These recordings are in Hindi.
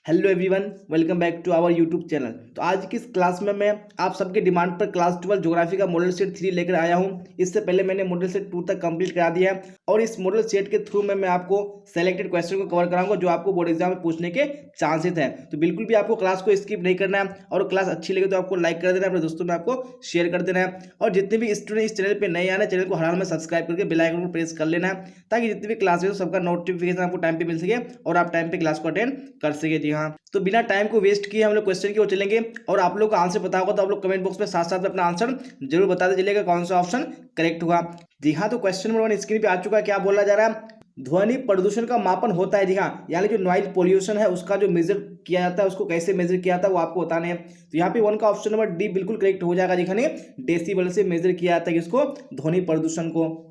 Hello everyone, welcome back to our YouTube channel. तो आज की इस क्लास में मैं आप सबके डिमांड पर क्लास 12 ज्योग्राफी का मॉडल सेट 3 लेकर आया हूं। इससे पहले मैंने मॉडल सेट 2 तक कंप्लीट करा दिया है और इस मॉडल सेट के थ्रू मैं आपको सेलेक्टेड क्वेश्चन को कवर कराऊंगा जो आपको बोर्ड एग्जाम में पूछने के चांसेस हैं। तो बिल्कुल भी आपको क्लास को स्किप नहीं करना है और क्लास अच्छी लगे तो आपको लाइक कर देना है, अपने दोस्तों में आपको शेयर कर देना है और जितने भी स्टूडेंट इस चैनल पर नए आना चैनल को हाल में सब्सक्राइब करके बेल आइकन को प्रेस कर लेना है ताकि जितनी भी क्लास है सबका नोटिफिकेशन आपको टाइम पे मिल सके और आप टाइम पे क्लास को अटेंड कर सके। जी हाँ, तो बिना टाइम को वेस्ट किए हम लोग क्वेश्चन की ओर चलेंगे और आप लोग को आंसर पता होगा तो आप लोग कमेंट बॉक्स में साथ साथ में अपना आंसर जरूर बताते चलिएगा कौन सा ऑप्शन करेक्ट होगा। जी हाँ, तो क्वेश्चन नंबर 1 स्क्रीन पे आ चुका है। क्या बोला जा रहा है? ध्वनि प्रदूषण का मापन होता है। जी हाँ, यानी जो नॉइज पोल्यूशन है उसका जो मेजर किया जाता है उसको कैसे मेजर किया जाता है वो आपको बताने हैं। तो यहाँ पे 1 का ऑप्शन नंबर डी बिल्कुल करेक्ट हो जाएगा। दिखाने डेसिबल से मेजर किया जाता है इसको, ध्वनि प्रदूषण को।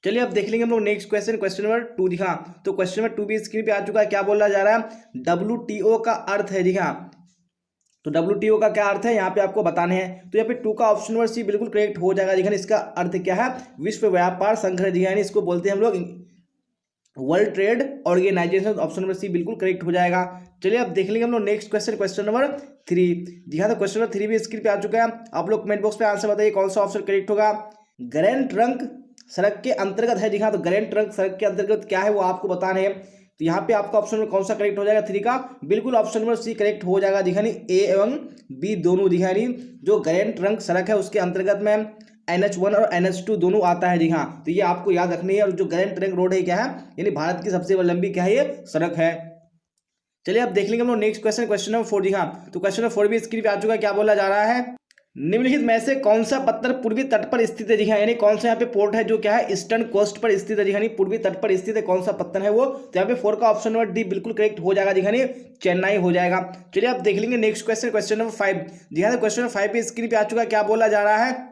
चलिए अब देख लेंगे हम लोग नेक्स्ट क्वेश्चन, क्वेश्चन नंबर 2। दिखा तो क्वेश्चन नंबर 2 भी स्क्रीन पे आ चुका है। क्या बोला जा रहा है? WTO का अर्थ है। दिखा तो WTO का क्या अर्थ है यहाँ पे आपको बताने हैं। तो यहाँ पे 2 का ऑप्शन नंबर सी बिल्कुल करेक्ट हो जाएगा। देखिए इसका अर्थ क्या है? विश्व व्यापार संगठन, यानी इसको बोलते हैं हम लोग World Trade Organization. Option number C बिल्कुल करेक्ट हो जाएगा। चलिए अब देख लेंगे हम लोग नेक्स्ट क्वेश्चन, क्वेश्चन नंबर 3। जी हाँ, तो क्वेश्चन नंबर 3 भी स्क्रीन पे आ चुका है। आप लोग कमेंट बॉक्स पे आंसर बताइए कौन सा ऑप्शन करेक्ट होगा। ग्रैंड ट्रंक सड़क के अंतर्गत है। जी हाँ, तो ग्रैंड ट्रंक सड़क के अंतर्गत क्या है वो आपको बताने हैं। तो यहाँ पे आपका ऑप्शन नंबर कौन सा करेक्ट हो जाएगा? 3 का बिल्कुल ऑप्शन नंबर सी करेक्ट हो जाएगा। दिखानी ए एवं बी दोनों। दिखानी जो ग्रैंड ट्रंक सड़क है उसके अंतर्गत में NH1 और NH2 दोनों आता है। जी हाँ, तो ये आपको याद रखनी है। और जो ग्रैंड ट्रंक रोड है क्या है? यानी भारत की सबसे लंबी क्या है ये सड़क है। चलिए अब देख लेंगे हम लोग नेक्स्ट क्वेश्चन, क्वेश्चन नंबर 4। जी हाँ, तो क्वेश्चन नंबर 4 भी स्क्रीन पे आ चुका है। क्या बोला जा रहा है? निम्नलिखित में से कौन सा पत्थर पूर्वी तट पर स्थित है? जी हाँ, यानी कौन सा यहाँ पे पोर्ट है जो क्या है ईस्टर्न कोस्ट पर स्थित है। जी हाँ, पूर्वी तट पर स्थित है, कौन सा पत्थर है वो? तो यहाँ पे 4 का ऑप्शन नंबर डी बिल्कुल करेक्ट हो जाएगा। जी हाँ, चेन्नई हो जाएगा। चलिए आप देख लेंगे नेक्स्ट क्वेश्चन, क्वेश्चन नंबर 5। जी हाँ, क्वेश्चन नंबर 5 पे स्क्रीन पे आ चुका है। क्या बोला जा रहा है?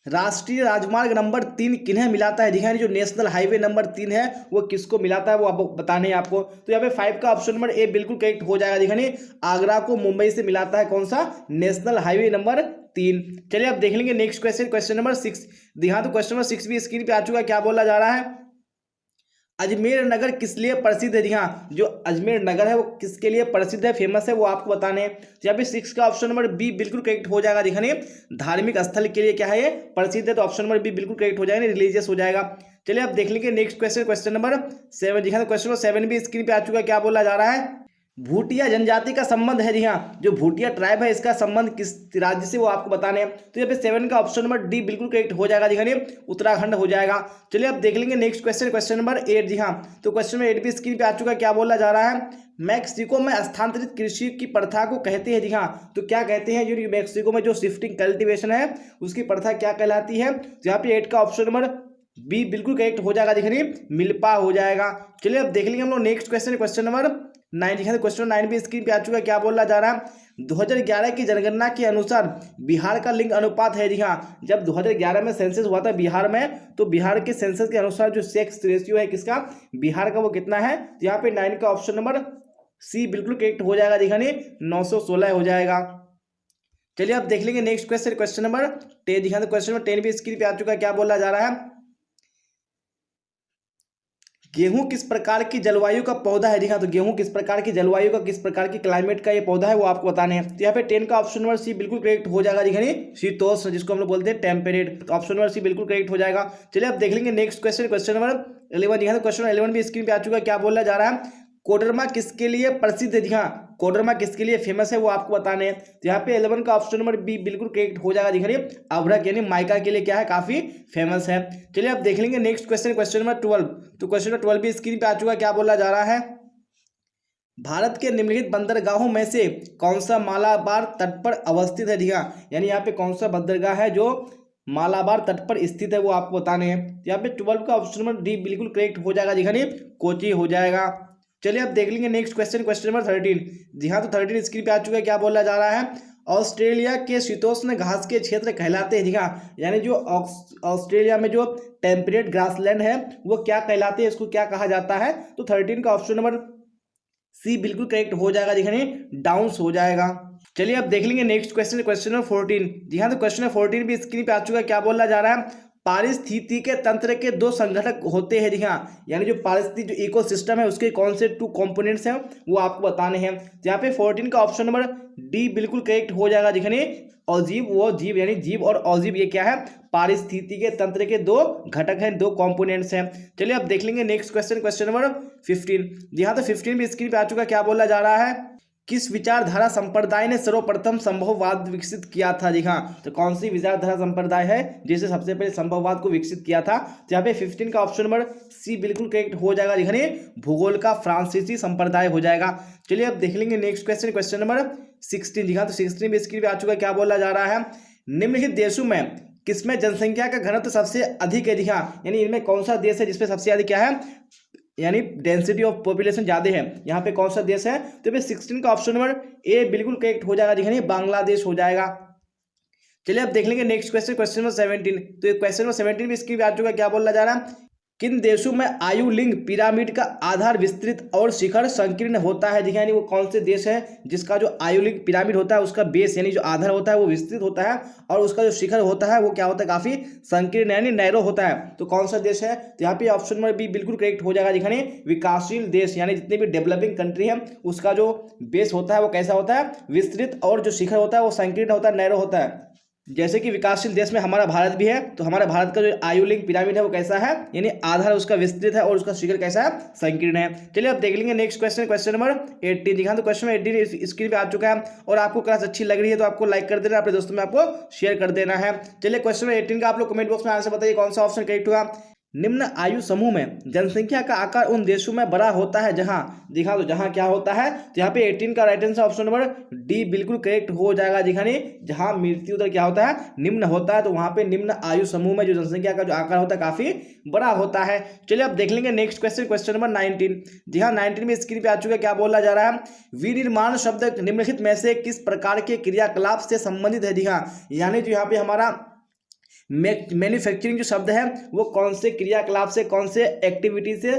राष्ट्रीय राजमार्ग नंबर 3 किन्हें मिलाता है? दिखाई जो नेशनल हाईवे नंबर 3 है वो किसको मिलाता है वो आपको बताने हैं आपको। तो यहाँ पे 5 का ऑप्शन नंबर ए बिल्कुल करेक्ट हो जाएगा। दिखाने आगरा को मुंबई से मिलाता है कौन सा? National highway number 3। चलिए अब देख लेंगे नेक्स्ट क्वेश्चन, क्वेश्चन नंबर 6। हाँ, तो क्वेश्चन नंबर 6 भी स्क्रीन पे आ चुका है। क्या बोला जा रहा है? अजमेर नगर किस लिए प्रसिद्ध है? जी हाँ, जो अजमेर नगर है वो किसके लिए प्रसिद्ध है, फेमस है, वो आपको बताने हैं। यहाँ पे 6 का ऑप्शन नंबर बी बिल्कुल करेक्ट हो जाएगा। दिखाने धार्मिक स्थल के लिए क्या है ये प्रसिद्ध है, तो ऑप्शन नंबर बी बिल्कुल करेक्ट हो जाएगा, रिलीजियस हो जाएगा। चलिए अब देख लेंगे नेक्स्ट क्वेश्चन, क्वेश्चन नंबर 7। दिखा क्वेश्चन नंबर 7 भी स्क्रीन पे आ चुका है। क्या बोला जा रहा है? भूटिया जनजाति का संबंध है। जी हाँ, जो भूटिया ट्राइब है इसका संबंध किस राज्य से वो आपको बताने हैं। तो यहाँ पे 7 का ऑप्शन नंबर डी बिल्कुल करेक्ट हो जाएगा। दिखाने उत्तराखंड हो जाएगा। चलिए अब देख लेंगे नेक्स्ट क्वेश्चन, क्वेश्चन नंबर 8। जी हाँ, तो क्वेश्चन नंबर 8 भी स्क्रीन पे आ चुका है। क्या बोला जा रहा है? मैक्सिको में स्थानांतरित कृषि की प्रथा को कहते हैं। जी हाँ, तो क्या कहते हैं? जो मैक्सिको में जो शिफ्टिंग कल्टीवेशन है उसकी प्रथा क्या कहलाती है? तो यहाँ पे 8 का ऑप्शन नंबर बी बिल्कुल करेक्ट हो जाएगा। दिखने मिल्पा हो जाएगा। चलिए अब देख लेंगे हम लोग next question, question number 9। Question 9 भी स्क्रीन पे आ चुका है। क्या बोला जा रहा है? 2011 की जनगणना के अनुसार बिहार का लिंग अनुपात है। जी हाँ, जब 2011 में सेंसस हुआ था बिहार में, तो बिहार के सेंसस के अनुसार जो सेक्स रेशियो है किसका? बिहार का, वो कितना है? तो यहाँ पे 9 का ऑप्शन नंबर सी बिल्कुल करेक्ट हो जाएगा। दिखाने 916 हो जाएगा। चलिए अब देख लेंगे नेक्स्ट क्वेश्चन, क्वेश्चन नंबर 10। दिखा तो क्वेश्चन नंबर 10 भी स्क्रीन पे आ चुका है। क्या बोला जा रहा है? गेहूं किस प्रकार की जलवायु का पौधा है? दिखा तो गेहूं किस प्रकार की जलवायु का, किस प्रकार की क्लाइमेट का ये पौधा है वो आपको बताने हैं। तो यहाँ पे 10 का ऑप्शन नंबर सी बिल्कुल करेक्ट हो जाएगा। दिखानी शीतोष्ण, जिसको हम लोग बोलते हैं टेम्परेट, तो ऑप्शन नंबर सी बिल्कुल करेक्ट हो जाएगा। चलिए अब देख लेंगे नेक्स्ट क्वेश्चन, क्वेश्चन नंबर 11। दिखा तो क्वेश्चन नंबर 11 भी स्क्रीन पे आ चुका है। क्या बोला जा रहा है? कोडरमा किसके लिए प्रसिद्ध है? दिखा कोडरमा किसके लिए फेमस है वो आपको बताने हैं। तो यहाँ पे 11 का ऑप्शन नंबर बी बिल्कुल करेक्ट हो जाएगा। दिखाइए अभ्रक यानी माइका के लिए क्या है, काफी फेमस है। चलिए अब देख लेंगे नेक्स्ट क्वेश्चन, क्वेश्चन नंबर 12। तो क्वेश्चन नंबर 12 भी स्क्रीन पे आ चुका है। क्या बोला जा रहा है? भारत के निम्नलिखित बंदरगाहों में से कौन सा मालाबार तट पर अवस्थित है? दिखा यानी यहाँ पे कौन सा बंदरगाह है जो मालाबार तट पर स्थित है वो आपको बताने हैं। यहाँ पे 12 का ऑप्शन नंबर डी बिल्कुल करेक्ट हो जाएगा। दिखाने कोची हो जाएगा। चलिए अब देख लेंगे नेक्स्ट क्वेश्चन, क्वेश्चन नंबर 13। जी हाँ, तो 13 स्क्रीन पे आ चुका है। क्या बोला जा रहा है? ऑस्ट्रेलिया के शीतोष्ण घास के क्षेत्र कहलाते हैं। जी हाँ, यानी जो ऑस्ट्रेलिया में जो टेम्परेट ग्रासलैंड है वो क्या कहलाते हैं, इसको क्या कहा जाता है? तो 13 का ऑप्शन नंबर सी बिल्कुल करेक्ट हो जाएगा। दिखाने डाउन्स हो जाएगा। चलिए अब देख लेंगे नेक्स्ट क्वेश्चन, क्वेश्चन नंबर 14। जी हाँ, तो क्वेश्चन नंबर 14 भी स्क्रीन पे आ चुका है। क्या बोला जा रहा है? पारिस्थितिकी के तंत्र के दो संघटक होते हैं। जी हाँ, यानी जो पारिस्थितिक जो इकोसिस्टम है उसके कौन से 2 कंपोनेंट्स हैं वो आपको बताने हैं। तो यहाँ पे 14 का ऑप्शन नंबर डी बिल्कुल करेक्ट हो जाएगा। देखिए अजीब वो जीव, यानी जीव और अजीब ये क्या है, पारिस्थितिकी के तंत्र के दो घटक हैं, दो कंपोनेंट्स हैं। चलिए अब देख लेंगे नेक्स्ट क्वेश्चन, क्वेश्चन नंबर 15। जी हाँ, तो 15 भी स्क्रीन पे आ चुका। क्या बोला जा रहा है, किस विचारधारा संप्रदाय ने सर्वप्रथम संभववाद विकसित किया था। जी हाँ, तो कौन सी विचारधारा संप्रदाय है जिसे सबसे पहले संभववाद को विकसित किया था। तो यहाँ पे 15 का ऑप्शन नंबर सी बिल्कुल करेक्ट हो जाएगा। देखिए भूगोल का फ्रांसीसी संप्रदाय हो जाएगा। चलिए अब देख लेंगे नेक्स्ट क्वेश्चन, क्वेश्चन नंबर 16। जी हाँ, तो 16 भी स्क्रीन पे आ चुका है। क्या बोला जा रहा है, निम्नलिखित देशों में किसमें जनसंख्या का घनत्व सबसे अधिक है। जी हाँ, यानी इनमें कौन सा देश है जिसमें सबसे अधिक क्या है, यानी डेंसिटी ऑफ पॉपुलेशन ज्यादा है, यहाँ पे कौन सा देश है। तो ये 16 का ऑप्शन नंबर ए बिल्कुल करेक्ट हो जाएगा। देखिए बांग्लादेश हो जाएगा। चलिए अब देख लेंगे नेक्स्ट क्वेश्चन, क्वेश्चन नंबर 17। तो ये क्वेश्चन नंबर 17 भी स्क्रीन पे आ चुका है। क्या बोला जा रहा है, किन देशों में आयु लिंग पिरामिड का आधार विस्तृत और शिखर संकीर्ण होता है। देखिए यानी वो कौन से देश है जिसका जो आयु लिंग पिरामिड होता है उसका बेस यानी जो आधार होता है वो विस्तृत होता है और उसका जो शिखर होता है वो क्या होता है, काफी संकीर्ण यानी नैरो होता है। तो कौन सा देश है, तो यहाँ पे ऑप्शन नंबर बी बिल्कुल करेक्ट हो जाएगा। देखिए विकासशील देश यानी जितने भी डेवलपिंग कंट्री है उसका जो बेस होता है वो कैसा होता है, विस्तृत, और जो शिखर होता है वो संकीर्ण होता है, नैरो होता है। जैसे कि विकासशील देश में हमारा भारत भी है, तो हमारा भारत का जो आयु लिंग पिरामिड है वो कैसा है, यानी आधार उसका विस्तृत है और उसका शिखर कैसा है, संकीर्ण है। चलिए अब देख लेंगे नेक्स्ट क्वेश्चन, क्वेश्चन नंबर 18। जी हाँ, तो क्वेश्चन नंबर 18 स्क्रीन पे आ चुका है और आपको क्लास अच्छी लग रही है तो आपको लाइक कर देना, अपने दोस्तों में आपको शेयर कर देना है। चलिए क्वेश्चन नंबर 18 का आप लोग कमेंट बॉक्स में आंसर बताइए कौन सा ऑप्शन करेक्ट हुआ। निम्न आयु समूह में जनसंख्या का आकार उन देशों में बड़ा होता है जहां, दिखा तो जहां क्या होता है, तो यहाँ पे 18 का right answer option number D बिल्कुल करेक्ट हो जाएगा। दिखाने जहां मृत्यु दर क्या होता है, निम्न होता है, तो वहां पे निम्न आयु समूह में जो जनसंख्या का जो आकार होता है काफी बड़ा होता है। चलिए अब देख लेंगे नेक्स्ट क्वेश्चन, क्वेश्चन नंबर 19। जी हाँ, 19 में स्क्रीन पे आ चुका है। क्या बोला जा रहा है, विनिर्माण शब्द निम्नलिखित में से किस प्रकार के क्रियाकलाप से संबंधित है। जी हाँ, यानी जो यहाँ पे हमारा मैन्युफैक्चरिंग जो शब्द है वो कौन से क्रियाकलाप से, कौन से एक्टिविटी से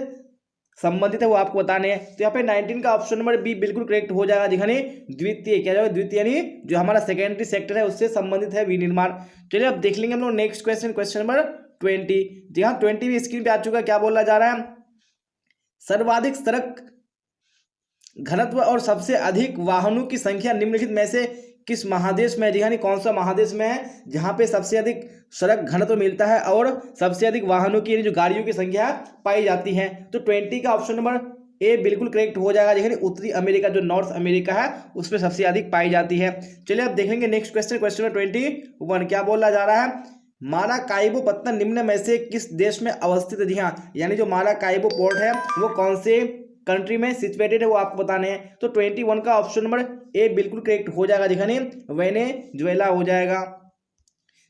संबंधित है वो आपको बताने हैं। तो यहाँ पे 19 का ऑप्शन नंबर बी बिल्कुल करेक्ट हो जाएगा। दिखाने द्वितीय क्या जाएगा, द्वितीय यानी जो हमारा सेकेंडरी सेक्टर है उससे संबंधित है विनिर्माण। चलिए अब देख लेंगे हम लोग नेक्स्ट क्वेश्चन, क्वेश्चन नंबर 20। जी हाँ, 20 भी स्क्रीन पे आ चुका है। क्या बोला जा रहा है, सर्वाधिक सड़क घनत्व और सबसे अधिक वाहनों की संख्या निम्नलिखित में से किस महादेश में है। जी हाँ, कौन सा महादेश में है जहां पे सबसे अधिक सड़क घनत्व मिलता है और सबसे अधिक वाहनों की जो गाड़ियों की संख्या पाई जाती है। तो 20 का ऑप्शन नंबर ए बिल्कुल करेक्ट हो जाएगा। देखिए उत्तरी अमेरिका जो नॉर्थ अमेरिका है उसमें सबसे अधिक पाई जाती है। चलिए अब देख लेंगे नेक्स्ट क्वेश्चन, क्वेश्चन नंबर 21। क्या बोला जा रहा है, माराकाइबो पत्तन निम्न में से किस देश में अवस्थित है। जी हाँ, यानी जो माराकाइबो पोर्ट है वो कौन से कंट्री में सिचुएटेड है वो आपको बताने हैं। तो 21 का ऑप्शन नंबर ए बिल्कुल करेक्ट हो जाएगा। दिखाने वेनेजुएला हो जाएगा।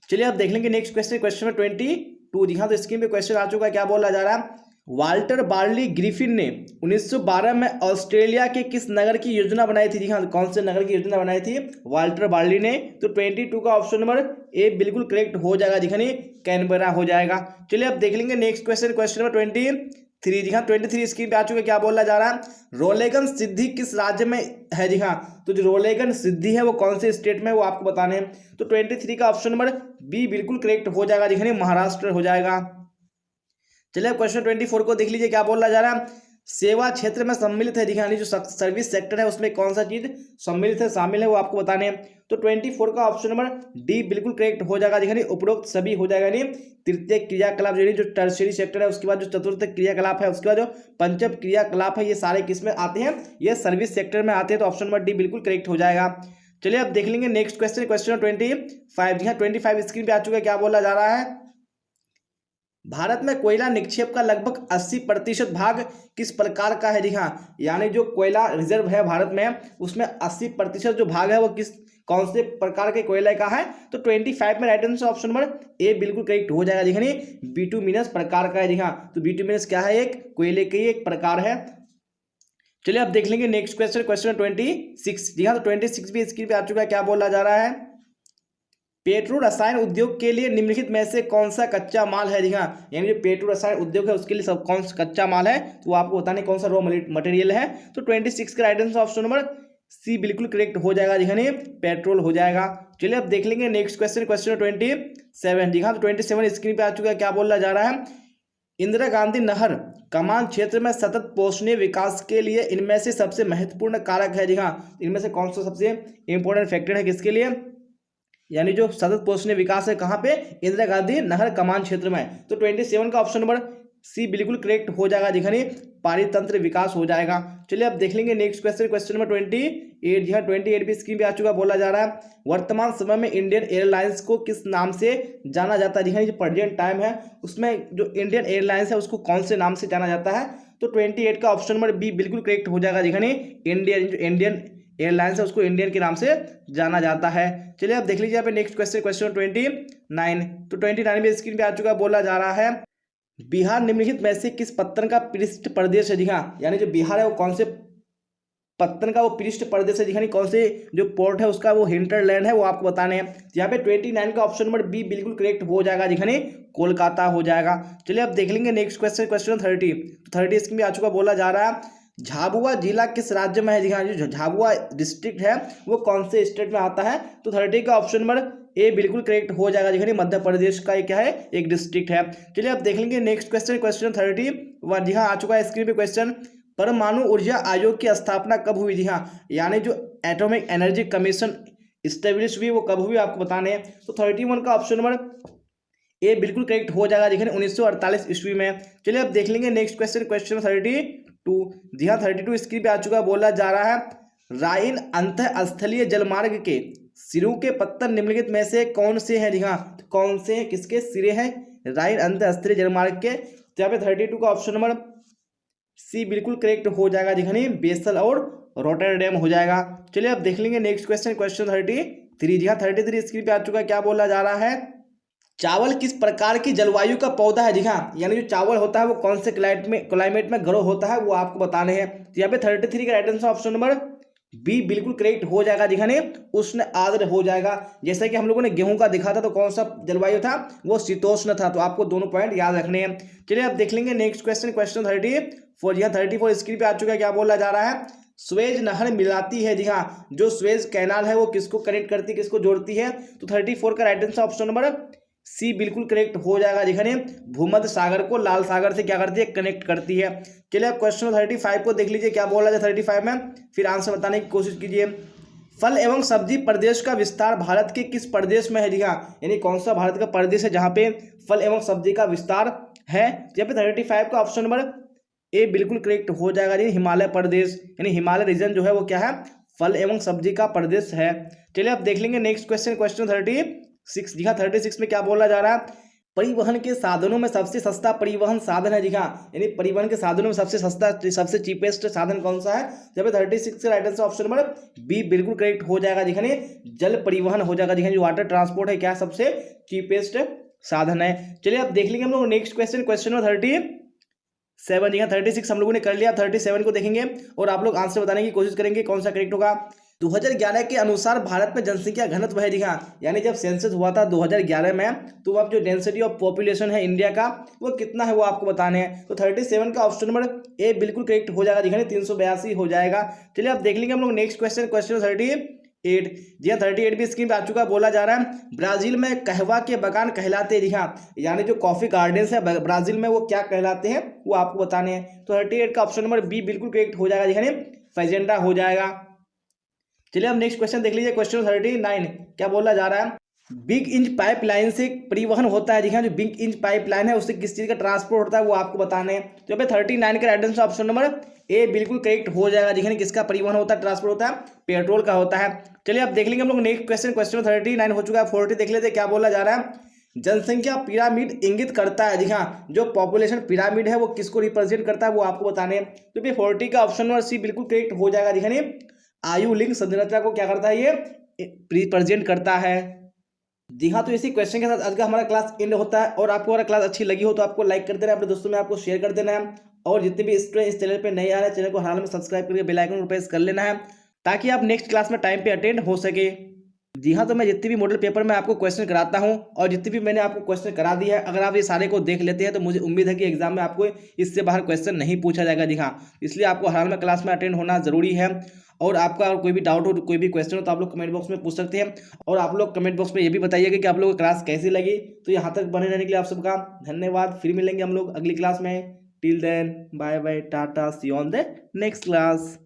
चलिए अब देख लेंगे नेक्स्ट क्वेश्चन, क्वेश्चन नंबर 22। जी हाँ, तो स्क्रीन पे क्वेश्चन आ चुका है। क्या बोला जा रहा है, वाल्टर बार्ली ग्रिफिन ने 1912 में ऑस्ट्रेलिया के किस नगर की योजना बनाई थी। जी हाँ, कौन से नगर की योजना बनाई थी वाल्टर बार्ली ने। तो 22 का ऑप्शन नंबर ए बिल्कुल करेक्ट हो जाएगा। दिखाने कैनबरा हो जाएगा। चलिए अब देख लेंगे नेक्स्ट क्वेश्चन, क्वेश्चन नंबर 23। जी हाँ, 23 स्क्रीन पे आ चुके। क्या बोला जा रहा है, रोलेगन सिद्धि किस राज्य में है। जी हाँ, तो जो रोलेगन सिद्धि है वो कौन से स्टेट में है वो आपको बताने हैं। तो 23 का ऑप्शन नंबर बी बिल्कुल करेक्ट हो जाएगा। दिखाने महाराष्ट्र हो जाएगा। चलिए क्वेश्चन 24 को देख लीजिए। क्या बोला जा रहा है, सेवा क्षेत्र में सम्मिलित है। दिखाने जो सर्विस सेक्टर है उसमें कौन सा चीज सम्मिलित है, शामिल है वो आपको बताने हैं। तो 24 का ऑप्शन नंबर डी बिल्कुल करेक्ट हो जाएगा। दिखाने उपरोक्त सभी हो जाएगा। यानी तृतीय क्रियाकलाप जो टर्शियरी सेक्टर है, उसके बाद जो चतुर्थ क्रियाकलाप है, उसके बाद जो पंचम क्रियाकलाप है, ये सारे किस में आते हैं, ये सर्विस सेक्टर में आते हैं। तो ऑप्शन नंबर डी बिल्कुल करेक्ट हो जाएगा। चलिए अब देख लेंगे नेक्स्ट क्वेश्चन, क्वेश्चन 25। जी हाँ, 25 स्क्रीन पे आ चुका है। क्या बोला जा रहा है, भारत में कोयला निक्षेप का लगभग 80% भाग किस प्रकार का है। जी हाँ, यानी जो कोयला रिजर्व है भारत में उसमें 80% जो भाग है वो किस कौन से प्रकार के कोयले का है। तो 25 में right answer option number A बिल्कुल करेक्ट हो जाएगा। देखिए बिटुमिनस प्रकार का है। जी हाँ, तो बिटुमिनस क्या है, एक कोयले का ही एक प्रकार है। चलिए अब देख लेंगे नेक्स्ट क्वेश्चन, क्वेश्चन 26। जी हाँ, तो 26 भी स्क्रीन पे आ चुका है। क्या बोला जा रहा है, पेट्रो रसायन उद्योग के लिए निम्नलिखित में से कौन सा कच्चा माल है। जी हाँ, यानी जो पेट्रो रसायन उद्योग है उसके लिए सब कौन सा कच्चा माल है तो वो आपको बताने कौन सा रॉ मटेरियल है। तो 26 का right answer option number C बिल्कुल करेक्ट हो जाएगा जी हाँ, पेट्रोल हो जाएगा। चलिए अब देख लेंगे नेक्स्ट क्वेश्चन, क्वेश्चन 27 जी हाँ। तो 27 स्क्रीन पे आ चुका है। क्या बोला जा रहा है, इंदिरा गांधी नहर कमान क्षेत्र में सतत पोषणीय विकास के लिए इनमें से सबसे महत्वपूर्ण कारक है जी हाँ। इनमें से कौन सा सबसे इंपॉर्टेंट फैक्टर है किसके लिए, यानी जो सतत पोषणीय विकास है कहाँ पे, इंदिरा गांधी नहर कमान क्षेत्र में। तो 27 का ऑप्शन नंबर सी बिल्कुल करेक्ट हो जाएगा जी हाँ, पारितंत्र विकास हो जाएगा। चलिए अब देख लेंगे नेक्स्ट क्वेश्चन, क्वेश्चन नंबर 28 जी हाँ। 28 भी स्क्रीन पे आ चुका। बोला जा रहा है वर्तमान समय में इंडियन एयरलाइंस को किस नाम से जाना जाता है जी हाँ। जो प्रेजेंट टाइम है उसमें जो इंडियन एयरलाइंस है उसको कौन से नाम से जाना जाता है। तो 28 का ऑप्शन नंबर बी बिल्कुल करेक्ट हो जाएगा जी हाँ। इंडियन एयरलाइंस है उसको इंडियन के नाम से जाना जाता है। चलिए अब देख लीजिए यहाँ पे नेक्स्ट क्वेश्चन, क्वेश्चन 29। तो 29 भी स्क्रीन पे आ चुका। बोला जा रहा है बिहार निम्नलिखित में से किस पत्तन का पृष्ठ प्रदेश है जी हाँ। यानी जो बिहार है वो कौन से पत्तन का वो पृष्ठ प्रदेश है जी हाँ, कौन से जो पोर्ट है उसका वो हिंटरलैंड है वो आपको बताने हैं। तो यहाँ पे 29 का ऑप्शन नंबर बी बिल्कुल करेक्ट हो जाएगा जी हाँ, कोलकाता हो जाएगा। चलिए अब देख लेंगे नेक्स्ट क्वेश्चन, क्वेश्चन 30। तो 30 इसमें आ चुका। बोला जा रहा है झाबुआ जिला किस राज्य में है जी हाँ। जो झाबुआ डिस्ट्रिक्ट है वो कौन से स्टेट में आता है। तो 30 का ऑप्शन नंबर ए बिल्कुल करेक्ट हो जाएगा जी हाँ, मध्य प्रदेश का क्या है, एक डिस्ट्रिक्ट है। चलिए अब देख लेंगे नेक्स्ट क्वेश्चन, क्वेश्चन 31 जी हाँ आ चुका है स्क्रीन पे क्वेश्चन। परमाणु ऊर्जा आयोग की स्थापना कब हुई जी हाँ। यानी जो एटॉमिक एनर्जी कमीशन स्टेब्लिश हुई वो कब हुई आपको बताने हैं। तो 31 का ऑप्शन नंबर ए बिल्कुल करेक्ट हो जाएगा जी हाँ, 1948 ईस्वी में। चलिए अब देख लेंगे नेक्स्ट क्वेश्चन, क्वेश्चन 32 जी हाँ। 32 स्क्रीन पे आ चुका। बोला जा रहा है राइन अंतःस्थलीय जलमार्ग के सिरों के पत्थर निम्नलिखित में से कौन से हैं जी हाँ। कौन से हैं, किसके सिरे हैं राइन अंतःस्थलीय जलमार्ग के। तो यहाँ पे 32 का ऑप्शन नंबर सी बिल्कुल करेक्ट हो जाएगा जी हाँ, बेसल और रोटरडेम हो जाएगा। चलिए अब देख लेंगे नेक्स्ट क्वेश्चन, क्वेश्चन 33 जी हाँ। 33 स्क्रीन पे आ चुका है। क्या बोला जा रहा है चावल किस प्रकार की जलवायु का पौधा है जी हाँ। यानी जो चावल होता है वो कौन से क्लाइमेट में ग्रो होता है वो आपको बताने हैं। तो यहाँ पे 33 का right answer option number B बिल्कुल करेक्ट हो जाएगा जी हाँ, उष्ण आर्द्र हो जाएगा। जैसे कि हम लोगों ने गेहूं का देखा था तो कौन सा जलवायु था, वो शीतोष्ण था। तो आपको दोनों पॉइंट याद रखने हैं। चलिए अब देख लेंगे नेक्स्ट क्वेश्चन, क्वेश्चन 34 जी हाँ। 34 स्क्रीन पे आ चुका है। क्या बोला जा रहा है स्वेज नहर मिलाती है जी हाँ। जो स्वेज कैनाल है वो किसको कनेक्ट करती है, किसको जोड़ती है। तो 34 का right answer option number C बिल्कुल करेक्ट हो जाएगा जी हाँ, भूमध्य सागर को लाल सागर से क्या करती है, कनेक्ट करती है। चलिए अब क्वेश्चन 35 को देख लीजिए। क्या बोला जाए 35 में, फिर आंसर बताने की कोशिश कीजिए। फल एवं सब्जी प्रदेश का विस्तार भारत के किस प्रदेश में है जी हाँ। यानी कौन सा भारत का प्रदेश है जहाँ पे फल एवं सब्जी का विस्तार है। यहाँ पे 35 का ऑप्शन नंबर ए बिल्कुल करेक्ट हो जाएगा जी, हिमालय प्रदेश। यानी हिमालय रीजन जो है वो क्या है, फल एवं सब्जी का प्रदेश है। चलिए अब देख लेंगे नेक्स्ट क्वेश्चन, क्वेश्चन 36 जी हाँ। 36 में क्या बोला जा रहा है परिवहन के साधनों में सबसे सस्ता परिवहन साधन है जी हाँ। यानी परिवहन के साधनों में सबसे सस्ता, सबसे चीपेस्ट साधन कौन सा है। जब 36 का right answer option number B बिल्कुल करेक्ट हो जाएगा जी हाँ, जल परिवहन हो जाएगा जी हाँ। जो वाटर ट्रांसपोर्ट है क्या सबसे चीपेस्ट साधन है। चलिए अब देख लेंगे हम लोग नेक्स्ट क्वेश्चन, क्वेश्चन नंबर 37 जी हाँ। 36 हम लोगों ने कर लिया। 37 को देखेंगे और आप लोग आंसर बताने की कोशिश करेंगे कौन सा करेक्ट होगा। 2011 के अनुसार भारत में जनसंख्या घनत्व है जी हाँ। यानी जब सेंसस हुआ था 2011 में तो अब जो डेंसिटी ऑफ पॉपुलेशन है इंडिया का वो कितना है वो आपको बताने हैं। तो 37 का ऑप्शन नंबर ए बिल्कुल करेक्ट हो जाएगा जी हाँ, 382 हो जाएगा। चलिए अब देख लेंगे हम लोग नेक्स्ट क्वेश्चन, क्वेश्चन 38 जी हाँ। 38 भी स्क्रीन पे आ चुका है। बोला जा रहा है ब्राजील में कहवा के बगान कहलाते हैं जी हाँ। यानी जो कॉफी गार्डन्स है ब्राजील में वो क्या कहलाते हैं वो आपको बताने हैं। तो 38 का ऑप्शन नंबर बी बिल्कुल करेक्ट हो जाएगा जी हाँ, फैजेंडा हो जाएगा। चलिए अब नेक्स्ट क्वेश्चन देख लीजिए, क्वेश्चन 39। क्या बोला जा रहा है बिग इंच पाइपलाइन से परिवहन होता है जी हाँ। जो बिग इंच पाइपलाइन है उससे किस चीज़ का ट्रांसपोर्ट होता है वो आपको बताने हैं। तो यहाँ पे 39 का right answer option number A बिल्कुल करेक्ट हो जाएगा जी हाँ, किसका परिवहन होता है, ट्रांसपोर्ट होता है, पेट्रोल का होता है। चलिए अब देख लेंगे हम लोग नेक्स्ट क्वेश्चन, क्वेश्चन 39 हो चुका है। 40 देख लेते हैं। क्या बोला जा रहा है जनसंख्या पिरामिड इंगित करता है जी हाँ। जो पॉपुलेशन पिरामिड है वो किसको रिप्रेजेंट करता है वो आपको बताने हैं। तो ये 40 का ऑप्शन नंबर सी बिल्कुल करेक्ट हो जाएगा जी हाँ, आयु लिंग संरचना को क्या करता है, ये रिप्रेजेंट करता है जी हाँ। तो इसी क्वेश्चन के साथ आज का हमारा क्लास एंड होता है। और आपको हमारा क्लास अच्छी लगी हो तो आपको लाइक कर देना है, अपने दोस्तों में आपको शेयर कर देना है। और जितने भी स्टूडेंट इस चैनल पे नए आ रहे हैं चैनल को हाल में सब्सक्राइब करके बेल आइकन को प्रेस कर लेना है ताकि आप नेक्स्ट क्लास में टाइम पे अटेंड हो सके। जी हाँ, तो मैं जितने भी मॉडल पेपर में आपको क्वेश्चन कराता हूँ और जितने भी मैंने आपको क्वेश्चन करा दिया है, अगर आप ये सारे को देख लेते हैं तो मुझे उम्मीद है कि एग्जाम में आपको इससे बाहर क्वेश्चन नहीं पूछा जाएगा। जी हाँ, इसलिए आपको हर हाल में क्लास में अटेंड होना जरूरी है। और आपका अगर कोई भी डाउट हो, कोई भी क्वेश्चन हो, तो आप लोग कमेंट बॉक्स में पूछ सकते हैं। और आप लोग कमेंट बॉक्स में ये भी बताइएगा कि आप लोगों को क्लास कैसी लगी। तो यहाँ तक बने रहने के लिए आप सबका धन्यवाद। फिर मिलेंगे हम लोग अगली क्लास में। Till then bye bye, tata, see you on the next class.